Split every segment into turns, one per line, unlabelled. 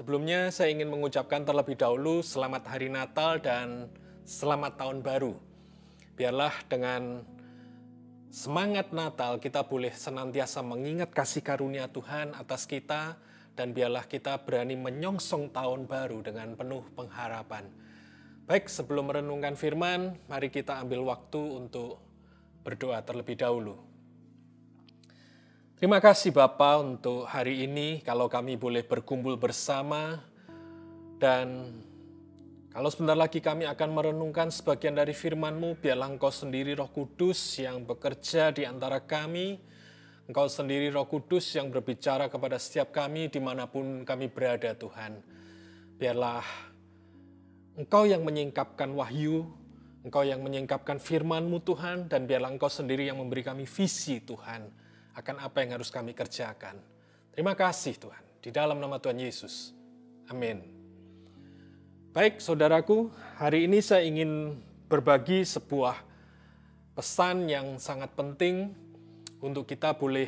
Sebelumnya saya ingin mengucapkan terlebih dahulu selamat hari Natal dan selamat tahun baru. Biarlah dengan semangat Natal kita boleh senantiasa mengingat kasih karunia Tuhan atas kita dan biarlah kita berani menyongsong tahun baru dengan penuh pengharapan. Baik, sebelum merenungkan firman, mari kita ambil waktu untuk berdoa terlebih dahulu. Terima kasih Bapa untuk hari ini kalau kami boleh berkumpul bersama dan kalau sebentar lagi kami akan merenungkan sebagian dari firman-Mu, biarlah Engkau sendiri Roh Kudus yang bekerja di antara kami, Engkau sendiri Roh Kudus yang berbicara kepada setiap kami dimanapun kami berada Tuhan. Biarlah Engkau yang menyingkapkan wahyu, Engkau yang menyingkapkan firman-Mu Tuhan, dan biarlah Engkau sendiri yang memberi kami visi Tuhan akan apa yang harus kami kerjakan. Terima kasih Tuhan, di dalam nama Tuhan Yesus. Amin. Baik saudaraku, hari ini saya ingin berbagi sebuah pesan yang sangat penting untuk kita boleh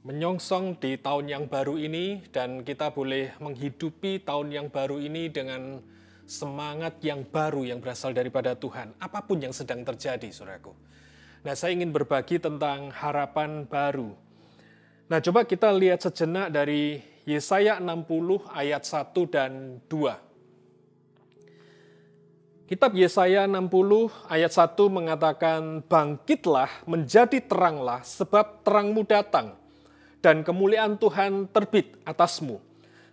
menyongsong di tahun yang baru ini dan kita boleh menghidupi tahun yang baru ini dengan semangat yang baru yang berasal daripada Tuhan. Apapun yang sedang terjadi, saudaraku. Nah, saya ingin berbagi tentang harapan baru. Nah, coba kita lihat sejenak dari Yesaya 60 ayat 1 dan 2. Kitab Yesaya 60 ayat 1 mengatakan, "Bangkitlah, menjadi teranglah, sebab terangmu datang, dan kemuliaan Tuhan terbit atasmu.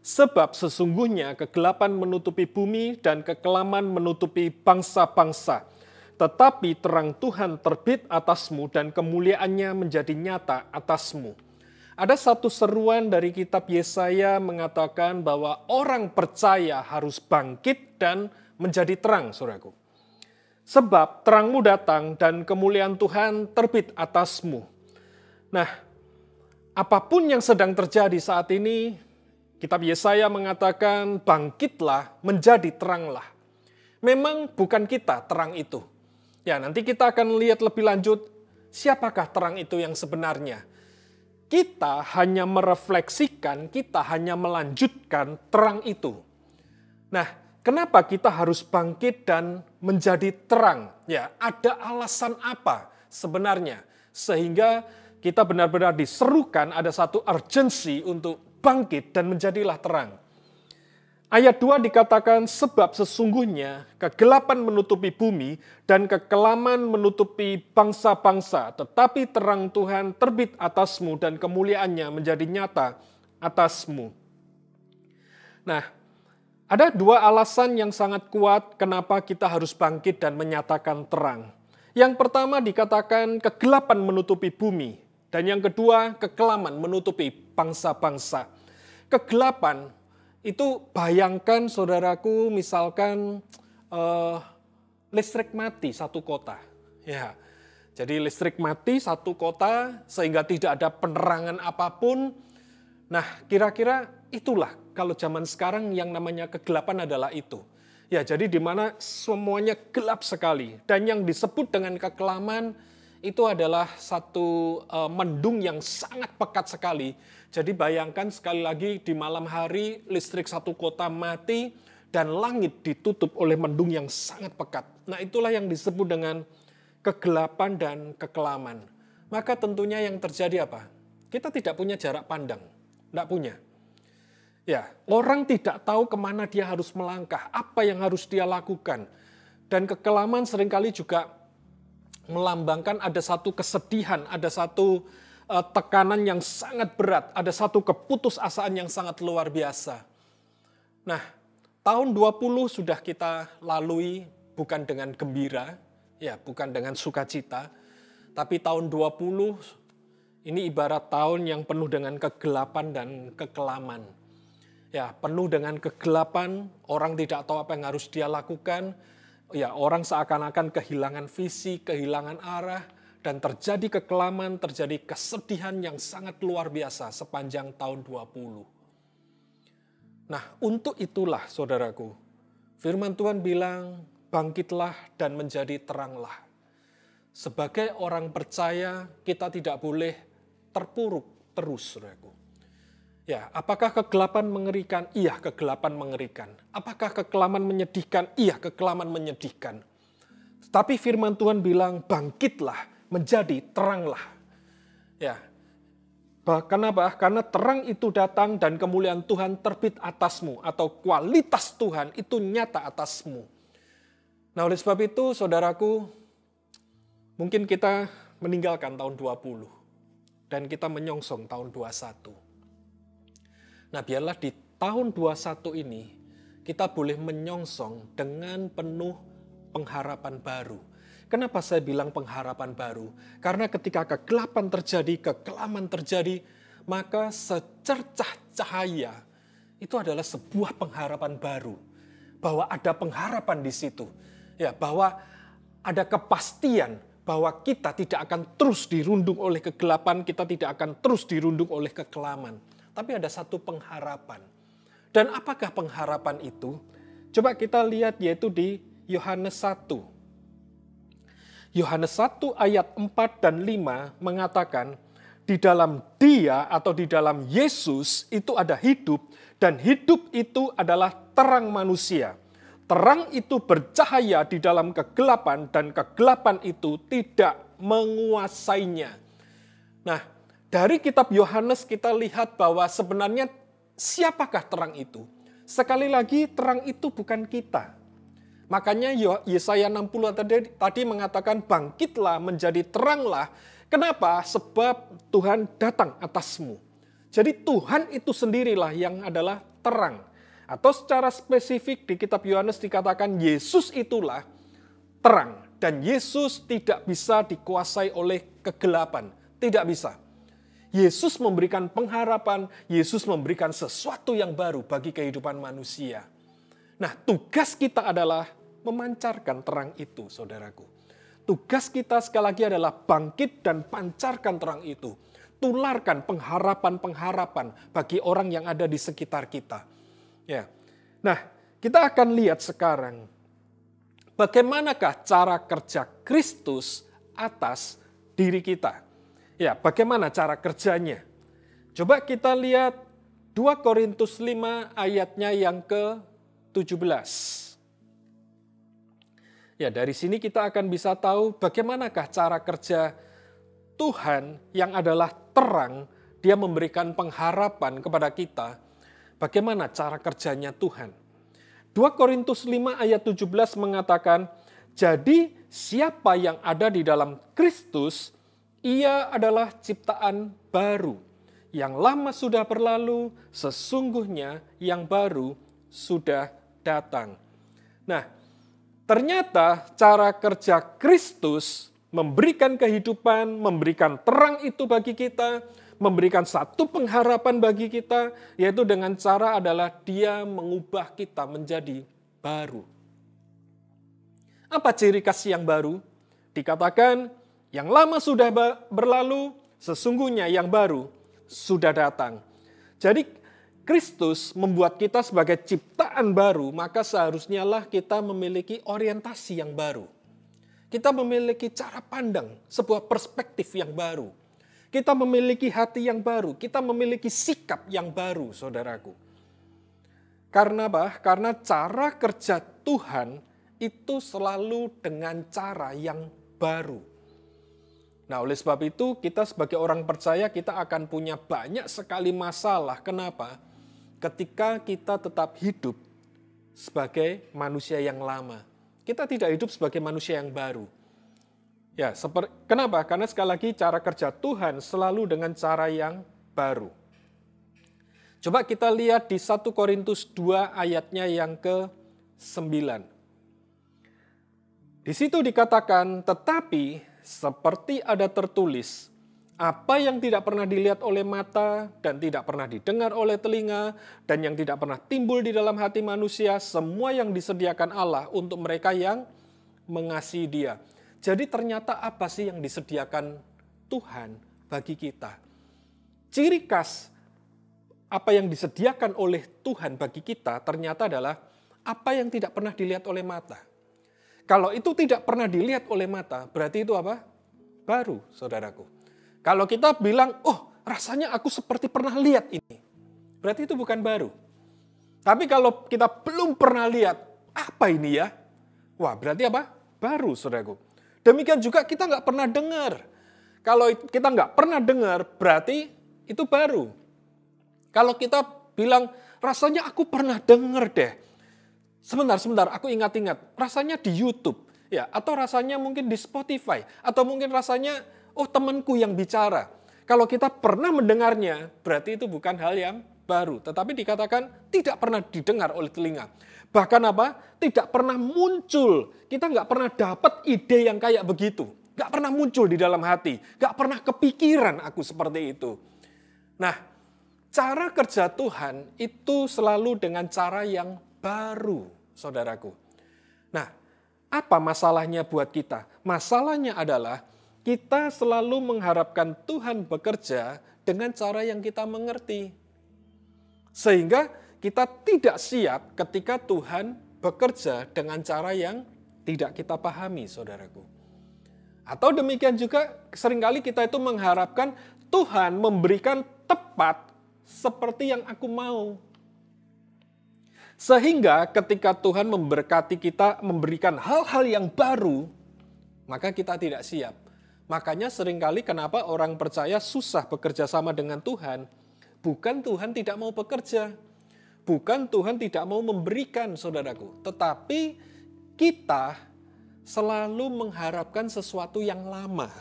Sebab sesungguhnya kegelapan menutupi bumi dan kekelaman menutupi bangsa-bangsa. Tetapi terang Tuhan terbit atasmu dan kemuliaannya menjadi nyata atasmu." Ada satu seruan dari kitab Yesaya mengatakan bahwa orang percaya harus bangkit dan menjadi terang, saudaraku. Sebab terangmu datang dan kemuliaan Tuhan terbit atasmu. Nah, apapun yang sedang terjadi saat ini, kitab Yesaya mengatakan bangkitlah, menjadi teranglah. Memang bukan kita terang itu. Ya, nanti kita akan lihat lebih lanjut siapakah terang itu yang sebenarnya. Kita hanya merefleksikan, kita hanya melanjutkan terang itu. Nah, kenapa kita harus bangkit dan menjadi terang? Ya, ada alasan apa sebenarnya sehingga kita benar-benar diserukan ada satu urgensi untuk bangkit dan menjadilah terang. Ayat 2 dikatakan, "Sebab sesungguhnya kegelapan menutupi bumi dan kekelaman menutupi bangsa-bangsa, tetapi terang Tuhan terbit atasmu dan kemuliaannya menjadi nyata atasmu." Nah, ada dua alasan yang sangat kuat kenapa kita harus bangkit dan menyatakan terang. Yang pertama dikatakan kegelapan menutupi bumi, dan yang kedua kekelaman menutupi bangsa-bangsa. Kegelapan itu bayangkan saudaraku misalkan listrik mati satu kota. Ya, jadi listrik mati satu kota sehingga tidak ada penerangan apapun. Nah, kira-kira itulah kalau zaman sekarang yang namanya kegelapan adalah itu. Ya, jadi di mana semuanya gelap sekali. Dan yang disebut dengan kekelaman itu adalah satu mendung yang sangat pekat sekali. Jadi bayangkan sekali lagi di malam hari listrik satu kota mati dan langit ditutup oleh mendung yang sangat pekat. Nah, itulah yang disebut dengan kegelapan dan kekelaman. Maka tentunya yang terjadi apa? Kita tidak punya jarak pandang. Tidak punya. Ya, orang tidak tahu kemana dia harus melangkah, apa yang harus dia lakukan. Dan kekelaman seringkali juga melambangkan ada satu kesedihan, ada satu tekanan yang sangat berat, ada satu keputusasaan yang sangat luar biasa. Nah, tahun 20 sudah kita lalui bukan dengan gembira, ya, bukan dengan sukacita, tapi tahun 20 ini ibarat tahun yang penuh dengan kegelapan dan kekelaman. Ya, penuh dengan kegelapan, orang tidak tahu apa yang harus dia lakukan. Ya, orang seakan-akan kehilangan visi, kehilangan arah, dan terjadi kekelaman, terjadi kesedihan yang sangat luar biasa sepanjang tahun 20. Nah, untuk itulah saudaraku, firman Tuhan bilang, bangkitlah dan menjadi teranglah. Sebagai orang percaya, kita tidak boleh terpuruk terus, saudaraku. Ya, apakah kegelapan mengerikan? Iya, kegelapan mengerikan. Apakah kekelaman menyedihkan? Iya, kekelaman menyedihkan. Tapi firman Tuhan bilang, bangkitlah, menjadi teranglah. Ya, kenapa? Karena terang itu datang dan kemuliaan Tuhan terbit atasmu, atau kualitas Tuhan itu nyata atasmu. Nah, oleh sebab itu, saudaraku, mungkin kita meninggalkan tahun 20 dan kita menyongsong tahun 21. Nah, biarlah di tahun 21 ini kita boleh menyongsong dengan penuh pengharapan baru. Kenapa saya bilang pengharapan baru? Karena ketika kegelapan terjadi, kekelaman terjadi, maka secercah cahaya itu adalah sebuah pengharapan baru. Bahwa ada pengharapan di situ. Ya, bahwa ada kepastian bahwa kita tidak akan terus dirundung oleh kegelapan, kita tidak akan terus dirundung oleh kekelaman. Tapi ada satu pengharapan. Dan apakah pengharapan itu? Coba kita lihat yaitu di Yohanes 1. Yohanes 1 ayat 4 dan 5 mengatakan, di dalam Dia atau di dalam Yesus itu ada hidup, dan hidup itu adalah terang manusia. Terang itu bercahaya di dalam kegelapan, dan kegelapan itu tidak menguasainya. Nah, dari kitab Yohanes kita lihat bahwa sebenarnya siapakah terang itu? Sekali lagi, terang itu bukan kita. Makanya Yesaya 60 tadi mengatakan, bangkitlah menjadi teranglah. Kenapa? Sebab Tuhan datang atasmu. Jadi Tuhan itu sendirilah yang adalah terang. Atau secara spesifik di kitab Yohanes dikatakan Yesus itulah terang. Dan Yesus tidak bisa dikuasai oleh kegelapan. Tidak bisa. Yesus memberikan pengharapan, Yesus memberikan sesuatu yang baru bagi kehidupan manusia. Nah, tugas kita adalah memancarkan terang itu, saudaraku. Tugas kita sekali lagi adalah bangkit dan pancarkan terang itu. Tularkan pengharapan-pengharapan bagi orang yang ada di sekitar kita. Ya. Nah, kita akan lihat sekarang bagaimanakah cara kerja Kristus atas diri kita. Ya, bagaimana cara kerjanya? Coba kita lihat 2 Korintus 5 ayatnya yang ke-17. Ya, dari sini kita akan bisa tahu bagaimanakah cara kerja Tuhan yang adalah terang, Dia memberikan pengharapan kepada kita. Bagaimana cara kerjanya Tuhan? 2 Korintus 5 ayat 17 mengatakan, jadi siapa yang ada di dalam Kristus, ia adalah ciptaan baru. Yang lama sudah berlalu, sesungguhnya yang baru sudah datang. Nah, ternyata cara kerja Kristus memberikan kehidupan, memberikan terang itu bagi kita, memberikan satu pengharapan bagi kita, yaitu dengan cara adalah Dia mengubah kita menjadi baru. Apa ciri khas yang baru? Dikatakan, yang lama sudah berlalu, sesungguhnya yang baru sudah datang. Jadi Kristus membuat kita sebagai ciptaan baru, maka seharusnya lah kita memiliki orientasi yang baru. Kita memiliki cara pandang, sebuah perspektif yang baru. Kita memiliki hati yang baru, kita memiliki sikap yang baru, saudaraku. Karena apa? Karena cara kerja Tuhan itu selalu dengan cara yang baru. Nah, oleh sebab itu kita sebagai orang percaya kita akan punya banyak sekali masalah. Kenapa? Ketika kita tetap hidup sebagai manusia yang lama. Kita tidak hidup sebagai manusia yang baru. Ya, kenapa? Karena sekali lagi cara kerja Tuhan selalu dengan cara yang baru. Coba kita lihat di 1 Korintus 2 ayatnya yang ke-9. Di situ dikatakan, tetapi seperti ada tertulis, apa yang tidak pernah dilihat oleh mata dan tidak pernah didengar oleh telinga dan yang tidak pernah timbul di dalam hati manusia, semua yang disediakan Allah untuk mereka yang mengasihi Dia. Jadi ternyata apa sih yang disediakan Tuhan bagi kita? Ciri khas apa yang disediakan oleh Tuhan bagi kita ternyata adalah apa yang tidak pernah dilihat oleh mata. Kalau itu tidak pernah dilihat oleh mata, berarti itu apa? Baru, saudaraku. Kalau kita bilang, oh rasanya aku seperti pernah lihat ini. berarti itu bukan baru. Tapi kalau kita belum pernah lihat, apa ini ya? Wah, berarti apa? Baru, saudaraku. Demikian juga kita nggak pernah dengar. Kalau kita nggak pernah dengar, berarti itu baru. Kalau kita bilang, rasanya aku pernah dengar deh. Sebentar, aku ingat-ingat. Rasanya di YouTube, ya, atau rasanya mungkin di Spotify, atau mungkin rasanya, oh temanku yang bicara. Kalau kita pernah mendengarnya, berarti itu bukan hal yang baru. Tetapi dikatakan tidak pernah didengar oleh telinga. Bahkan apa? Tidak pernah muncul. Kita nggak pernah dapat ide yang kayak begitu. Nggak pernah muncul di dalam hati. Nggak pernah kepikiran aku seperti itu. Nah, cara kerja Tuhan itu selalu dengan cara yang baru, saudaraku. Nah, apa masalahnya buat kita? Masalahnya adalah kita selalu mengharapkan Tuhan bekerja dengan cara yang kita mengerti. Sehingga kita tidak siap ketika Tuhan bekerja dengan cara yang tidak kita pahami, saudaraku. Atau demikian juga seringkali kita itu mengharapkan Tuhan memberikan tepat seperti yang aku mau. Sehingga ketika Tuhan memberkati kita, memberikan hal-hal yang baru, maka kita tidak siap. Makanya seringkali kenapa orang percaya susah bekerja sama dengan Tuhan. Bukan Tuhan tidak mau bekerja. Bukan Tuhan tidak mau memberikan, saudaraku. Tetapi kita selalu mengharapkan sesuatu yang lama.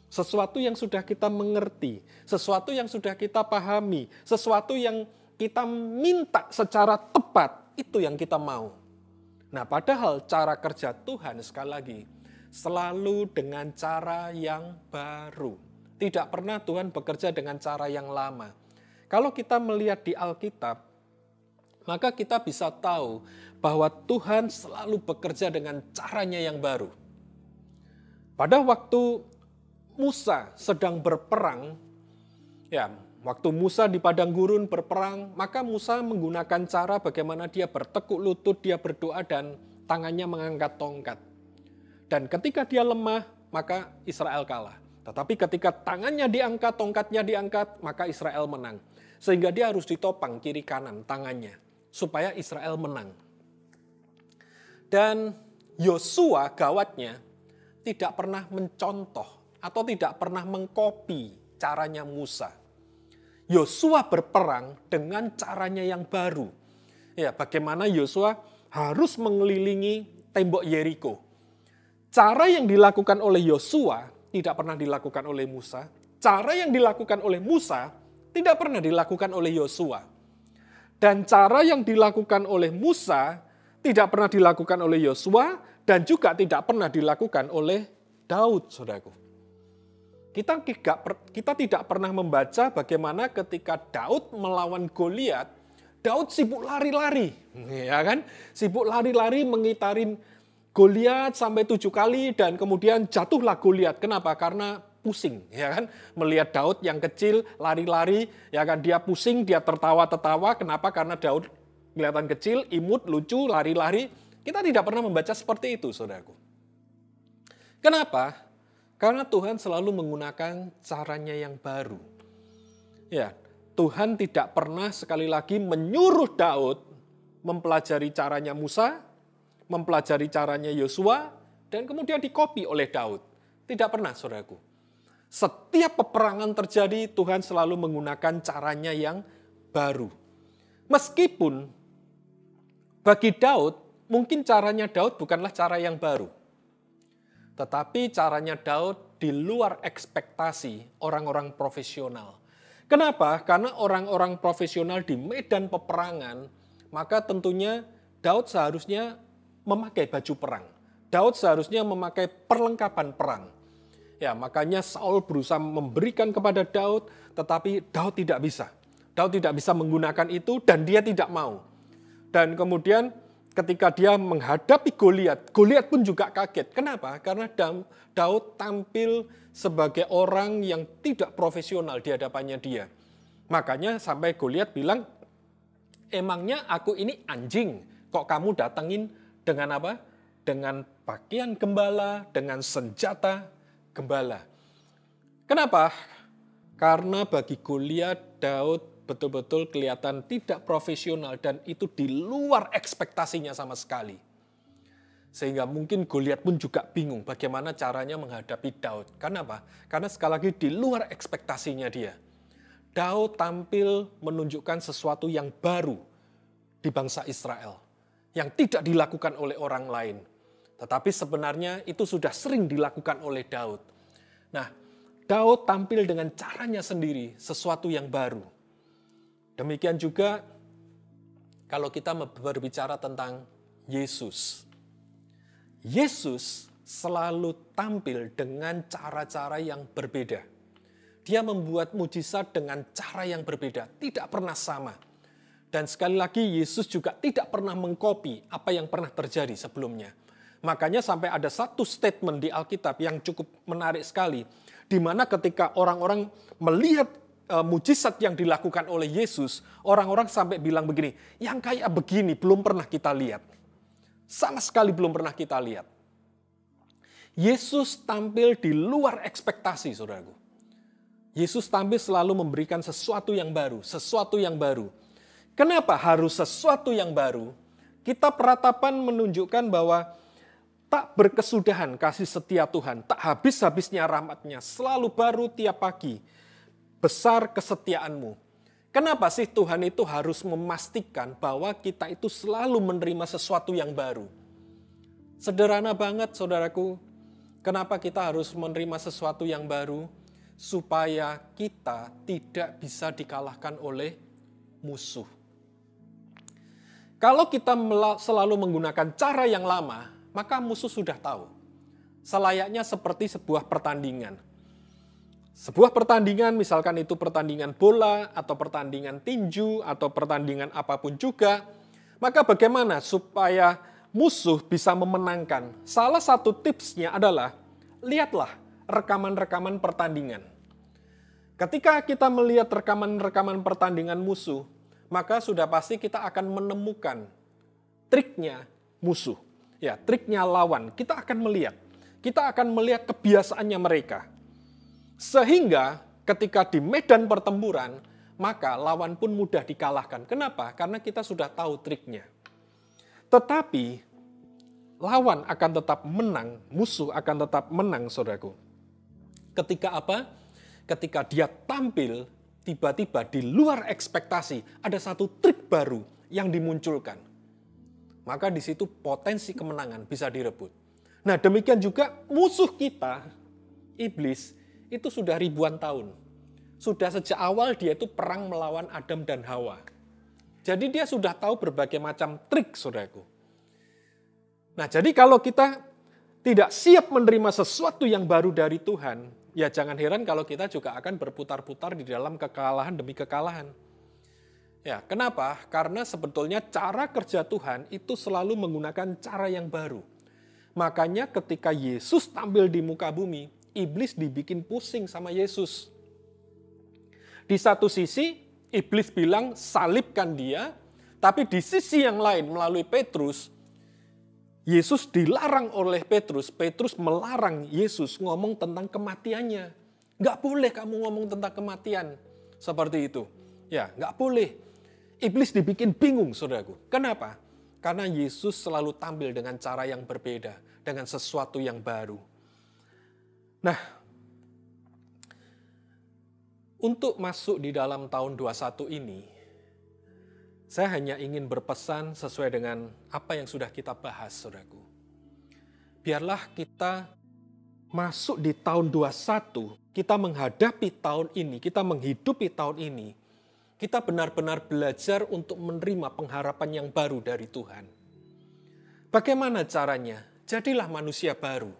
Sesuatu yang sudah kita mengerti. Sesuatu yang sudah kita pahami. Sesuatu yang kita minta secara tepat. Itu yang kita mau. Nah, padahal cara kerja Tuhan sekali lagi selalu dengan cara yang baru. Tidak pernah Tuhan bekerja dengan cara yang lama. Kalau kita melihat di Alkitab, maka kita bisa tahu bahwa Tuhan selalu bekerja dengan caranya yang baru. Pada waktu Musa sedang berperang, ya, waktu Musa di padang gurun berperang, maka Musa menggunakan cara bagaimana dia bertekuk lutut, dia berdoa dan tangannya mengangkat tongkat. Dan ketika dia lemah, maka Israel kalah. Tetapi ketika tangannya diangkat, tongkatnya diangkat, maka Israel menang. Sehingga dia harus ditopang kiri kanan tangannya, supaya Israel menang. Dan Yosua gawatnya tidak pernah mencontoh atau tidak pernah mengkopi caranya Musa. Yosua berperang dengan caranya yang baru. Ya, bagaimana Yosua harus mengelilingi tembok Yeriko. Cara yang dilakukan oleh Yosua tidak pernah dilakukan oleh Musa. Cara yang dilakukan oleh Musa tidak pernah dilakukan oleh Yosua. Dan cara yang dilakukan oleh Musa tidak pernah dilakukan oleh Yosua dan juga tidak pernah dilakukan oleh Daud, saudaraku. Kita tidak pernah membaca bagaimana ketika Daud melawan Goliat, Daud sibuk lari-lari, ya kan? Sibuk lari-lari mengitarin Goliat sampai 7 kali dan kemudian jatuhlah Goliat. Kenapa? Karena pusing, ya kan? Melihat Daud yang kecil lari-lari, ya kan? Dia pusing, dia tertawa-tertawa. Kenapa? Karena Daud kelihatan kecil, imut, lucu, lari-lari. Kita tidak pernah membaca seperti itu, saudaraku. Kenapa? Karena Tuhan selalu menggunakan caranya yang baru. Ya, Tuhan tidak pernah sekali lagi menyuruh Daud mempelajari caranya Musa, mempelajari caranya Yosua, dan kemudian dikopi oleh Daud. Tidak pernah, saudaraku. Setiap peperangan terjadi, Tuhan selalu menggunakan caranya yang baru. Meskipun bagi Daud, mungkin caranya Daud bukanlah cara yang baru. Tetapi caranya Daud di luar ekspektasi orang-orang profesional. Kenapa? Karena orang-orang profesional di medan peperangan, maka tentunya Daud seharusnya memakai baju perang. Daud seharusnya memakai perlengkapan perang. Ya, makanya Saul berusaha memberikan kepada Daud, tetapi Daud tidak bisa. Daud tidak bisa menggunakan itu dan dia tidak mau. Dan kemudian ketika dia menghadapi Goliat, Goliat pun juga kaget. Kenapa? Karena Daud tampil sebagai orang yang tidak profesional di hadapannya dia. Makanya sampai Goliat bilang, emangnya aku ini anjing, kok kamu datengin dengan apa? Dengan pakaian gembala, dengan senjata gembala. Kenapa? Karena bagi Goliat, Daud betul-betul kelihatan tidak profesional dan itu di luar ekspektasinya sama sekali. Sehingga mungkin Goliat pun juga bingung bagaimana caranya menghadapi Daud. Karena apa? Karena sekali lagi di luar ekspektasinya dia. Daud tampil menunjukkan sesuatu yang baru di bangsa Israel. Yang tidak dilakukan oleh orang lain. Tetapi sebenarnya itu sudah sering dilakukan oleh Daud. Nah, Daud tampil dengan caranya sendiri, sesuatu yang baru. Demikian juga kalau kita berbicara tentang Yesus. Yesus selalu tampil dengan cara-cara yang berbeda. Dia membuat mujizat dengan cara yang berbeda, tidak pernah sama. Dan sekali lagi Yesus juga tidak pernah mengkopi apa yang pernah terjadi sebelumnya. Makanya sampai ada satu statement di Alkitab yang cukup menarik sekali, di mana ketika orang-orang melihat mujizat yang dilakukan oleh Yesus, orang-orang sampai bilang begini, yang kayak begini belum pernah kita lihat. Sama sekali belum pernah kita lihat. Yesus tampil di luar ekspektasi, saudaraku. Yesus tampil selalu memberikan sesuatu yang baru, sesuatu yang baru. Kenapa harus sesuatu yang baru? Kita peratapan menunjukkan bahwa tak berkesudahan kasih setia Tuhan, tak habis-habisnya rahmat-Nya, selalu baru tiap pagi. Besar kesetiaanmu. Kenapa sih Tuhan itu harus memastikan bahwa kita itu selalu menerima sesuatu yang baru? Sederhana banget, saudaraku. Kenapa kita harus menerima sesuatu yang baru? Supaya kita tidak bisa dikalahkan oleh musuh. Kalau kita selalu menggunakan cara yang lama, maka musuh sudah tahu. Selayaknya seperti sebuah pertandingan. Sebuah pertandingan, misalkan itu pertandingan bola, atau pertandingan tinju, atau pertandingan apapun juga, maka bagaimana supaya musuh bisa memenangkan? Salah satu tipsnya adalah, lihatlah rekaman-rekaman pertandingan. Ketika kita melihat rekaman-rekaman pertandingan musuh, maka sudah pasti kita akan menemukan triknya musuh. Ya, triknya lawan. Kita akan melihat kebiasaannya mereka. Sehingga ketika di medan pertempuran, maka lawan pun mudah dikalahkan. Kenapa? Karena kita sudah tahu triknya. Tetapi lawan akan tetap menang, musuh akan tetap menang, saudaraku. Ketika apa? Ketika dia tampil, tiba-tiba di luar ekspektasi, ada satu trik baru yang dimunculkan. Maka di situ potensi kemenangan bisa direbut. Nah, demikian juga musuh kita, iblis, itu sudah ribuan tahun. Sudah sejak awal dia itu perang melawan Adam dan Hawa. Jadi dia sudah tahu berbagai macam trik, saudaraku. Nah, jadi kalau kita tidak siap menerima sesuatu yang baru dari Tuhan, ya jangan heran kalau kita juga akan berputar-putar di dalam kekalahan demi kekalahan. Ya, kenapa? Karena sebetulnya cara kerja Tuhan itu selalu menggunakan cara yang baru. Makanya ketika Yesus tampil di muka bumi, iblis dibikin pusing sama Yesus. Di satu sisi, iblis bilang salibkan dia, tapi di sisi yang lain melalui Petrus, Yesus dilarang oleh Petrus. Petrus melarang Yesus ngomong tentang kematiannya. Nggak boleh kamu ngomong tentang kematian. Seperti itu. Ya, nggak boleh. Iblis dibikin bingung, saudaraku. Kenapa? Karena Yesus selalu tampil dengan cara yang berbeda. Dengan sesuatu yang baru. Nah, untuk masuk di dalam tahun 21 ini, saya hanya ingin berpesan sesuai dengan apa yang sudah kita bahas, saudaraku. Biarlah kita masuk di tahun 21, kita menghadapi tahun ini, kita menghidupi tahun ini, kita benar-benar belajar untuk menerima pengharapan yang baru dari Tuhan. Bagaimana caranya? Jadilah manusia baru.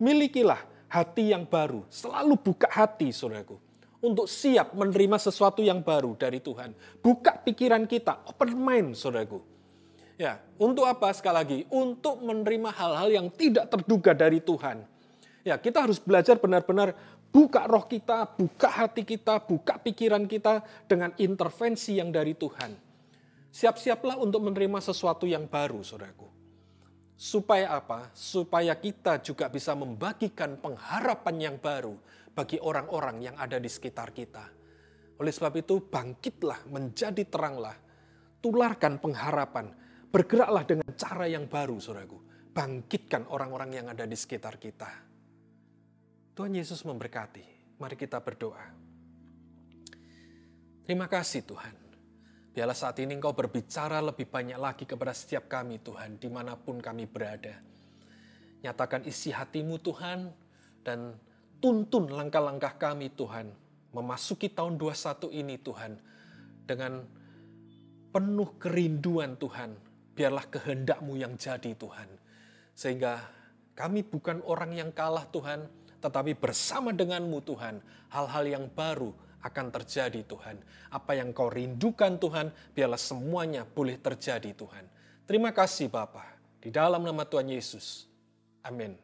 Milikilah hati yang baru. Selalu buka hati, saudaraku. Untuk siap menerima sesuatu yang baru dari Tuhan. Buka pikiran kita, open mind, saudaraku. Ya, untuk apa sekali lagi? Untuk menerima hal-hal yang tidak terduga dari Tuhan. Ya, kita harus belajar benar-benar buka roh kita, buka hati kita, buka pikiran kita dengan intervensi yang dari Tuhan. Siap-siaplah untuk menerima sesuatu yang baru, saudaraku. Supaya apa? Supaya kita juga bisa membagikan pengharapan yang baru bagi orang-orang yang ada di sekitar kita. Oleh sebab itu, bangkitlah, menjadi teranglah. Tularkan pengharapan. Bergeraklah dengan cara yang baru, saudaraku. Bangkitkan orang-orang yang ada di sekitar kita. Tuhan Yesus memberkati. Mari kita berdoa. Terima kasih Tuhan. Biarlah saat ini Engkau berbicara lebih banyak lagi kepada setiap kami Tuhan, dimanapun kami berada. Nyatakan isi hati-Mu Tuhan, dan tuntun langkah-langkah kami Tuhan, memasuki tahun 21 ini Tuhan, dengan penuh kerinduan Tuhan, biarlah kehendak-Mu yang jadi Tuhan. Sehingga kami bukan orang yang kalah Tuhan, tetapi bersama dengan-Mu Tuhan, hal-hal yang baru akan terjadi Tuhan. Apa yang Kau rindukan Tuhan, biarlah semuanya boleh terjadi Tuhan. Terima kasih Bapa, di dalam nama Tuhan Yesus. Amin.